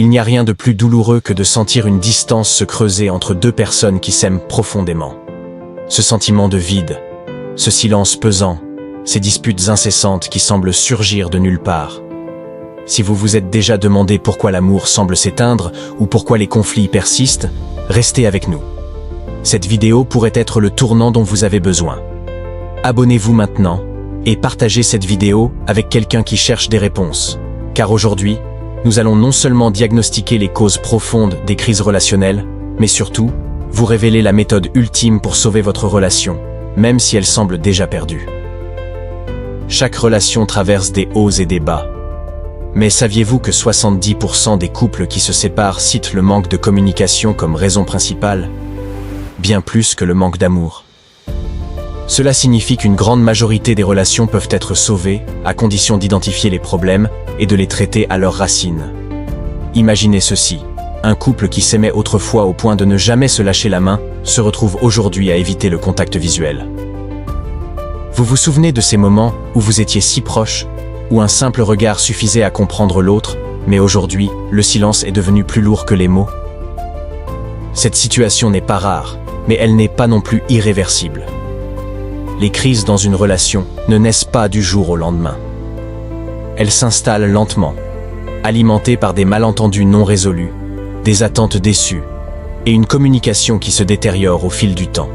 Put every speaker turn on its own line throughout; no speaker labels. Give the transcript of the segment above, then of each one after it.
Il n'y a rien de plus douloureux que de sentir une distance se creuser entre deux personnes qui s'aiment profondément. Ce sentiment de vide, ce silence pesant, ces disputes incessantes qui semblent surgir de nulle part. Si vous vous êtes déjà demandé pourquoi l'amour semble s'éteindre ou pourquoi les conflits persistent, restez avec nous. Cette vidéo pourrait être le tournant dont vous avez besoin. Abonnez-vous maintenant et partagez cette vidéo avec quelqu'un qui cherche des réponses. Car aujourd'hui, nous allons non seulement diagnostiquer les causes profondes des crises relationnelles, mais surtout, vous révéler la méthode ultime pour sauver votre relation, même si elle semble déjà perdue. Chaque relation traverse des hauts et des bas. Mais saviez-vous que 70% des couples qui se séparent citent le manque de communication comme raison principale, bien plus que le manque d'amour? Cela signifie qu'une grande majorité des relations peuvent être sauvées, à condition d'identifier les problèmes et de les traiter à leurs racines. Imaginez ceci, un couple qui s'aimait autrefois au point de ne jamais se lâcher la main, se retrouve aujourd'hui à éviter le contact visuel. Vous vous souvenez de ces moments où vous étiez si proches, où un simple regard suffisait à comprendre l'autre, mais aujourd'hui, le silence est devenu plus lourd que les mots? Cette situation n'est pas rare, mais elle n'est pas non plus irréversible. Les crises dans une relation ne naissent pas du jour au lendemain. Elles s'installent lentement, alimentées par des malentendus non résolus, des attentes déçues et une communication qui se détériore au fil du temps.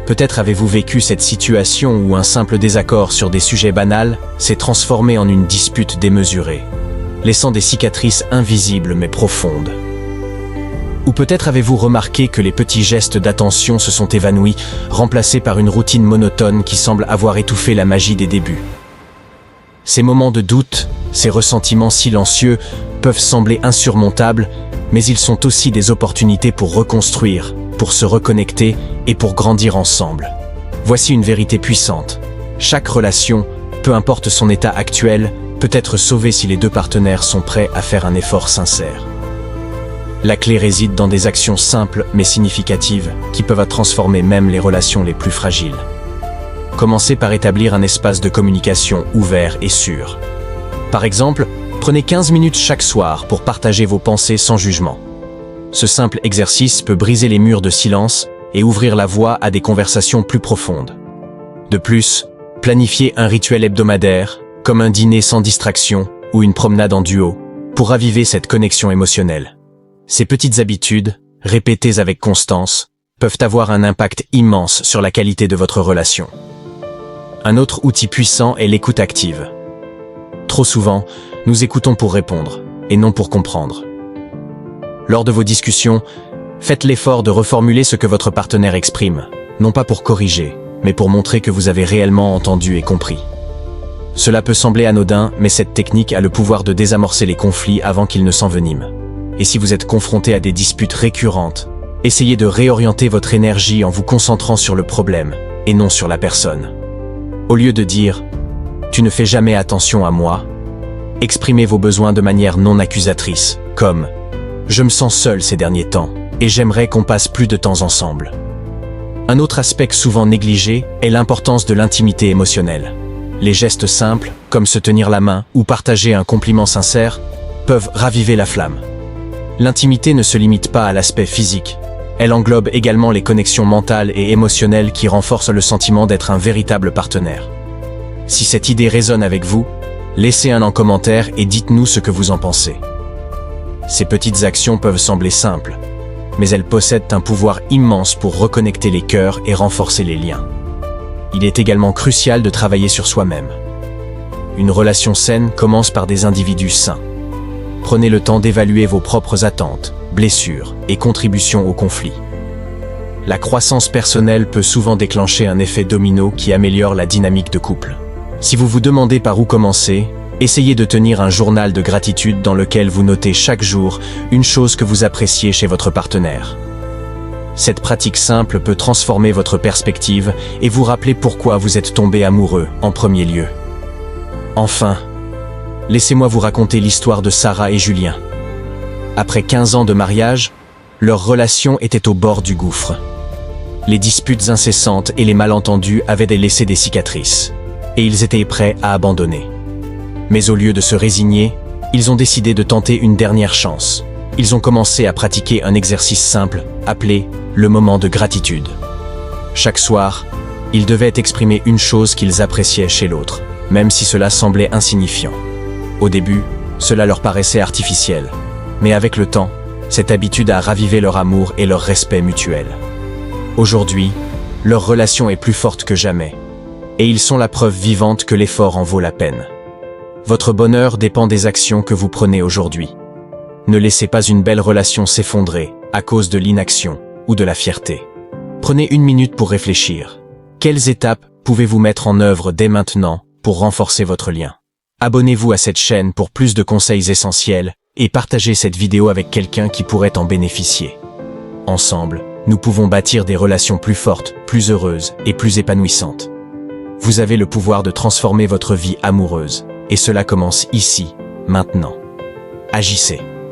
Peut-être avez-vous vécu cette situation où un simple désaccord sur des sujets banals s'est transformé en une dispute démesurée, laissant des cicatrices invisibles mais profondes. Ou peut-être avez-vous remarqué que les petits gestes d'attention se sont évanouis, remplacés par une routine monotone qui semble avoir étouffé la magie des débuts. Ces moments de doute, ces ressentiments silencieux peuvent sembler insurmontables, mais ils sont aussi des opportunités pour reconstruire, pour se reconnecter et pour grandir ensemble. Voici une vérité puissante. Chaque relation, peu importe son état actuel, peut être sauvée si les deux partenaires sont prêts à faire un effort sincère. La clé réside dans des actions simples mais significatives qui peuvent transformer même les relations les plus fragiles. Commencez par établir un espace de communication ouvert et sûr. Par exemple, prenez 15 minutes chaque soir pour partager vos pensées sans jugement. Ce simple exercice peut briser les murs de silence et ouvrir la voie à des conversations plus profondes. De plus, planifiez un rituel hebdomadaire, comme un dîner sans distraction ou une promenade en duo, pour raviver cette connexion émotionnelle. Ces petites habitudes, répétées avec constance, peuvent avoir un impact immense sur la qualité de votre relation. Un autre outil puissant est l'écoute active. Trop souvent, nous écoutons pour répondre, et non pour comprendre. Lors de vos discussions, faites l'effort de reformuler ce que votre partenaire exprime, non pas pour corriger, mais pour montrer que vous avez réellement entendu et compris. Cela peut sembler anodin, mais cette technique a le pouvoir de désamorcer les conflits avant qu'ils ne s'enveniment. Et si vous êtes confronté à des disputes récurrentes, essayez de réorienter votre énergie en vous concentrant sur le problème, et non sur la personne. Au lieu de dire « tu ne fais jamais attention à moi », exprimez vos besoins de manière non accusatrice, comme « je me sens seul ces derniers temps, et j'aimerais qu'on passe plus de temps ensemble ». Un autre aspect souvent négligé est l'importance de l'intimité émotionnelle. Les gestes simples, comme se tenir la main ou partager un compliment sincère, peuvent raviver la flamme. L'intimité ne se limite pas à l'aspect physique. Elle englobe également les connexions mentales et émotionnelles qui renforcent le sentiment d'être un véritable partenaire. Si cette idée résonne avec vous, laissez un en commentaire et dites-nous ce que vous en pensez. Ces petites actions peuvent sembler simples, mais elles possèdent un pouvoir immense pour reconnecter les cœurs et renforcer les liens. Il est également crucial de travailler sur soi-même. Une relation saine commence par des individus sains. Prenez le temps d'évaluer vos propres attentes, blessures et contributions au conflit. La croissance personnelle peut souvent déclencher un effet domino qui améliore la dynamique de couple. Si vous vous demandez par où commencer, essayez de tenir un journal de gratitude dans lequel vous notez chaque jour une chose que vous appréciez chez votre partenaire. Cette pratique simple peut transformer votre perspective et vous rappeler pourquoi vous êtes tombé amoureux en premier lieu. Enfin, laissez-moi vous raconter l'histoire de Sarah et Julien. Après 15 ans de mariage, leur relation était au bord du gouffre. Les disputes incessantes et les malentendus avaient laissé des cicatrices, et ils étaient prêts à abandonner. Mais au lieu de se résigner, Ils ont décidé de tenter une dernière chance. Ils ont commencé à pratiquer un exercice simple, appelé le moment de gratitude. Chaque soir, ils devaient exprimer une chose qu'ils appréciaient chez l'autre, même si cela semblait insignifiant. Au début, cela leur paraissait artificiel, mais avec le temps, cette habitude a ravivé leur amour et leur respect mutuel. Aujourd'hui, leur relation est plus forte que jamais, et ils sont la preuve vivante que l'effort en vaut la peine. Votre bonheur dépend des actions que vous prenez aujourd'hui. Ne laissez pas une belle relation s'effondrer à cause de l'inaction ou de la fierté. Prenez une minute pour réfléchir. Quelles étapes pouvez-vous mettre en œuvre dès maintenant pour renforcer votre lien? Abonnez-vous à cette chaîne pour plus de conseils essentiels et partagez cette vidéo avec quelqu'un qui pourrait en bénéficier. Ensemble, nous pouvons bâtir des relations plus fortes, plus heureuses et plus épanouissantes. Vous avez le pouvoir de transformer votre vie amoureuse, et cela commence ici, maintenant. Agissez.